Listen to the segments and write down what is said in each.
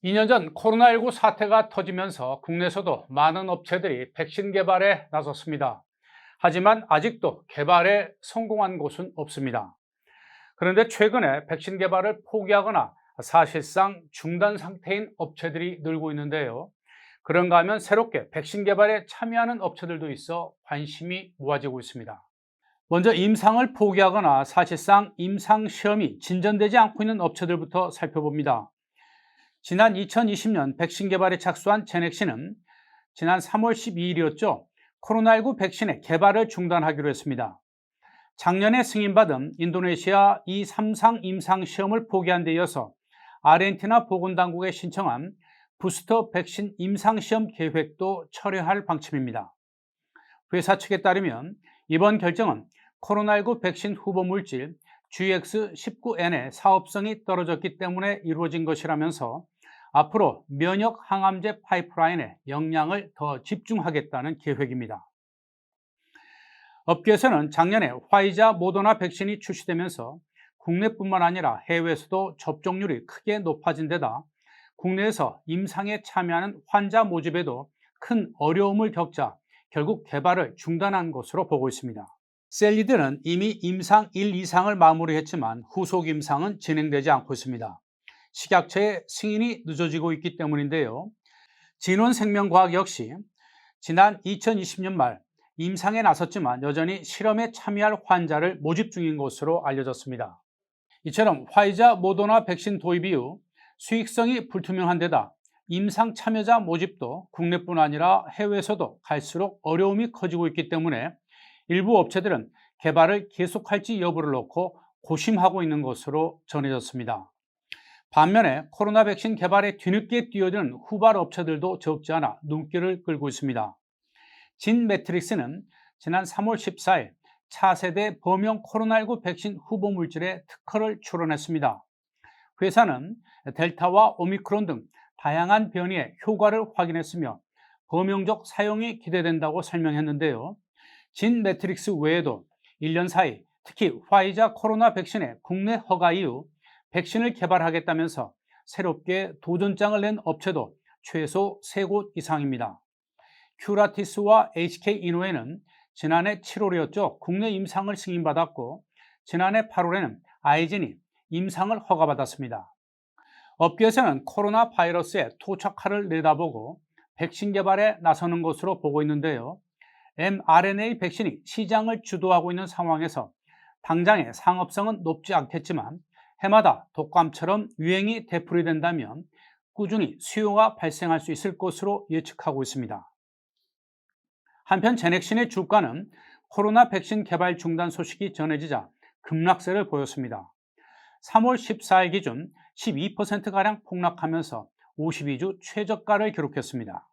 2년 전 코로나19 사태가 터지면서 국내에서도 많은 업체들이 백신 개발에 나섰습니다. 하지만 아직도 개발에 성공한 곳은 없습니다. 그런데 최근에 백신 개발을 포기하거나 사실상 중단 상태인 업체들이 늘고 있는데요. 그런가 하면 새롭게 백신 개발에 참여하는 업체들도 있어 관심이 모아지고 있습니다. 먼저 임상을 포기하거나 사실상 임상 시험이 진전되지 않고 있는 업체들부터 살펴봅니다. 지난 2020년 백신 개발에 착수한 제넥시는 지난 3월 12일이었죠. 코로나19 백신의 개발을 중단하기로 했습니다. 작년에 승인받은 인도네시아 이3상 임상 시험을 포기한 데 이어서 아르헨티나 보건당국에 신청한 부스터 백신 임상 시험 계획도 철회할 방침입니다. 회사 측에 따르면 이번 결정은 코로나19 백신 후보 물질 GX19N의 사업성이 떨어졌기 때문에 이루어진 것이라면서 앞으로 면역 항암제 파이프라인에 역량을 더 집중하겠다는 계획입니다. 업계에서는 작년에 화이자 모더나 백신이 출시되면서 국내뿐만 아니라 해외에서도 접종률이 크게 높아진 데다 국내에서 임상에 참여하는 환자 모집에도 큰 어려움을 겪자 결국 개발을 중단한 것으로 보고 있습니다. 셀리드는 이미 임상 1 이상을 마무리했지만 후속 임상은 진행되지 않고 있습니다. 식약처의 승인이 늦어지고 있기 때문인데요. 진원생명과학 역시 지난 2020년 말 임상에 나섰지만 여전히 실험에 참여할 환자를 모집 중인 것으로 알려졌습니다. 이처럼 화이자 모더나 백신 도입 이후 수익성이 불투명한 데다 임상 참여자 모집도 국내뿐 아니라 해외에서도 갈수록 어려움이 커지고 있기 때문에 일부 업체들은 개발을 계속할지 여부를 놓고 고심하고 있는 것으로 전해졌습니다. 반면에 코로나 백신 개발에 뒤늦게 뛰어드는 후발 업체들도 적지 않아 눈길을 끌고 있습니다. 진매트릭스는 지난 3월 14일 차세대 범용 코로나19 백신 후보 물질의 특허를 출원했습니다. 회사는 델타와 오미크론 등 다양한 변이의 효과를 확인했으며 범용적 사용이 기대된다고 설명했는데요. 진매트릭스 외에도 1년 사이 특히 화이자 코로나 백신의 국내 허가 이후 백신을 개발하겠다면서 새롭게 도전장을 낸 업체도 최소 3곳 이상입니다. 큐라티스와 HK이노에는 지난해 7월이었죠. 국내 임상을 승인받았고 지난해 8월에는 아이젠이 임상을 허가받았습니다. 업계에서는 코로나 바이러스의 토착화를 내다보고 백신 개발에 나서는 것으로 보고 있는데요. mRNA 백신이 시장을 주도하고 있는 상황에서 당장의 상업성은 높지 않겠지만 해마다 독감처럼 유행이 되풀이된다면 꾸준히 수요가 발생할 수 있을 것으로 예측하고 있습니다. 한편 제넥신의 주가는 코로나 백신 개발 중단 소식이 전해지자 급락세를 보였습니다. 3월 14일 기준 12%가량 폭락하면서 52주 최저가를 기록했습니다.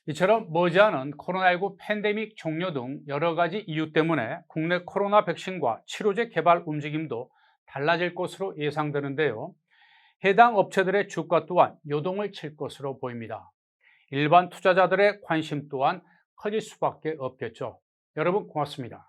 이처럼 머지않은 코로나19 팬데믹 종료 등 여러 가지 이유 때문에 국내 코로나 백신과 치료제 개발 움직임도 달라질 것으로 예상되는데요. 해당 업체들의 주가 또한 요동을 칠 것으로 보입니다. 일반 투자자들의 관심 또한 커질 수밖에 없겠죠. 여러분 고맙습니다.